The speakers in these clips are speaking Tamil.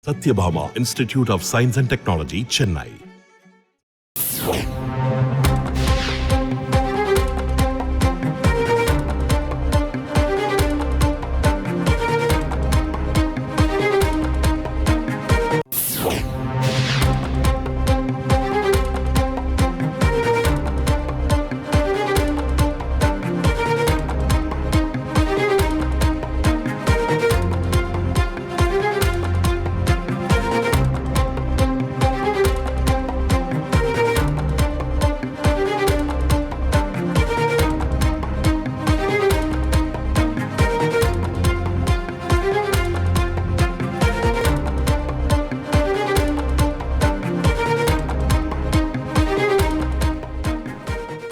Satyabhama Institute of Science and Technology, Chennai.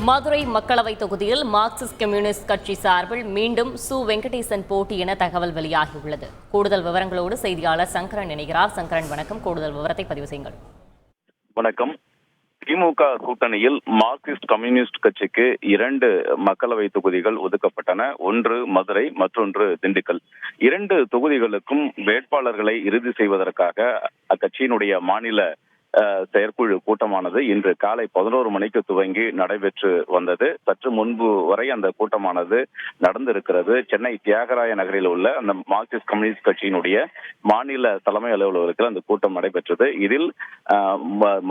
Madurai மக்களவை தொகுதியில் மார்க்சிஸ்ட் கம்யூனிஸ்ட் கட்சி சார்பில் மீண்டும் சு வெங்கடேசன் போட்டி என தகவல் வெளியாகியுள்ளது. கூடுதல் விவரங்களோடு செய்தியாளர் சங்கரன் இணைகிறார். சங்கரன், வணக்கம். கூடுதல் விவரத்தை பதிவு செய்யுங்கள். வணக்கம். திமுக கூட்டணியில் மார்க்சிஸ்ட் கம்யூனிஸ்ட் கட்சிக்கு 2 மக்களவை தொகுதிகள் ஒதுக்கப்பட்டன. ஒன்று மதுரை, மற்றொன்று திண்டுக்கல். 2 தொகுதிகளுக்கும் வேட்பாளர்களை இறுதி செய்வதற்காக அக்கட்சியினுடைய மாநில செயற்குழு கூட்டமானது இன்று காலை 11 மணிக்கு துவங்கி நடைபெற்று வந்தது. சற்று முன்பு வரை அந்த கூட்டமானது நடந்திருக்கிறது. சென்னை தியாகராய நகரில் உள்ள அந்த மார்க்சிஸ்ட் கம்யூனிஸ்ட் கட்சியினுடைய மாநில தலைமை அலுவலகத்தில் அந்த கூட்டம் நடைபெற்றது. இதில்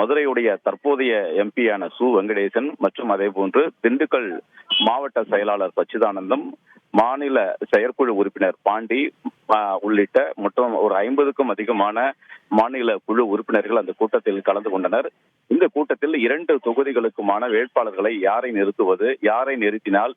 மதுரையுடைய தற்போதைய எம்பியான சு வெங்கடேசன் மற்றும் அதே போன்று திண்டுக்கல் மாவட்ட செயலாளர் சச்சிதானந்தம், மாநில செயற்குழு உறுப்பினர் பாண்டி உள்ளிட்ட மொத்தம் ஒரு 50க்கும் அதிகமான மாநில குழு உறுப்பினர்கள் அந்த கூட்டத்தில் கலந்து கொண்டனர். இந்த கூட்டத்தில் 2 தொகுதிகளுக்குமான வேட்பாளர்களை யாரை நிறுத்துவது, யாரை நிறுத்தினால்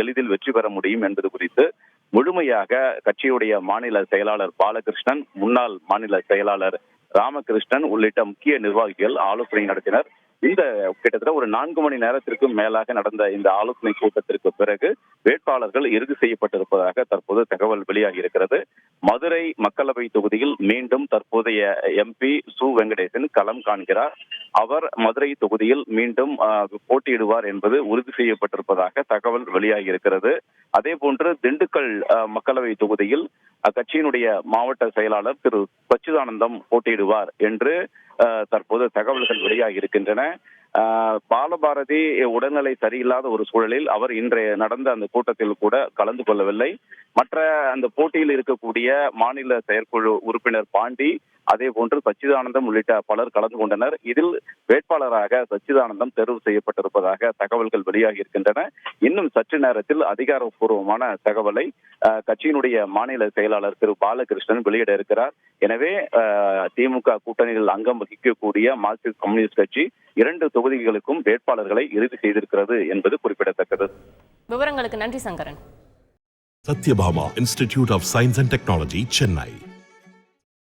எளிதில் வெற்றி பெற முடியும் என்பது குறித்து முழுமையாக கட்சியுடைய மாநில செயலாளர் பாலகிருஷ்ணன், முன்னாள் மாநில செயலாளர் ராமகிருஷ்ணன் உள்ளிட்ட முக்கிய நிர்வாகிகள் ஆலோசனை நடத்தினர். இந்த கிட்டத்தட்ட ஒரு 4 மணி நேரத்திற்கும் மேலாக நடந்த இந்த ஆலோசனை கூட்டத்திற்கு பிறகு வேட்பாளர்கள் இறுதி செய்யப்பட்டிருப்பதாக தற்போது தகவல் வெளியாகி இருக்கிறது. மதுரை மக்களவை தொகுதியில் மீண்டும் தற்போதைய எம்பி சு வெங்கடேசன் களம் காண்கிறார். அவர் மதுரை தொகுதியில் மீண்டும் போட்டியிடுவார் என்பது உறுதி செய்யப்பட்டிருப்பதாக தகவல் வெளியாகி இருக்கிறது. அதே போன்று திண்டுக்கல் மக்களவை தொகுதியில் அக்கட்சியினுடைய மாவட்ட செயலாளர் திரு சச்சிதானந்தம் போட்டியிடுவார் என்று தற்போது தகவல்கள் வெளியாகி இருக்கின்றன. பாலபாரதி உடல்நிலை சரியில்லாத ஒரு சூழலில் அவர் இன்றைய நடந்த அந்த கூட்டத்தில் கூட கலந்து கொள்ளவில்லை. மற்ற அந்த போட்டியில் இருக்கக்கூடிய மாநில செயற்குழு உறுப்பினர் பாண்டி, அதே போன்று சச்சிதானந்தம் உள்ளிட்ட பலர் கலந்து கொண்டனர். இதில் வேட்பாளராக சச்சிதானந்தம் தேர்வு செய்யப்பட்டிருப்பதாக தகவல்கள் வெளியாகி இருக்கின்றன. இன்னும் சற்று நேரத்தில் அதிகாரப்பூர்வமான தகவலை கட்சியினுடைய மாநில செயலாளர் திரு பாலகிருஷ்ணன் வெளியிட இருக்கிறார். எனவே திமுக கூட்டணியில் அங்கம் வகிக்கக்கூடிய மார்க்சிஸ்ட் கம்யூனிஸ்ட் கட்சி 2 தொகுதிகளுக்கும் வேட்பாளர்களை இறுதி செய்திருக்கிறது என்பது குறிப்பிடத்தக்கது. விவரங்களுக்கு நன்றி Sankaran. Satyabhama Institute of Science and Technology, Chennai.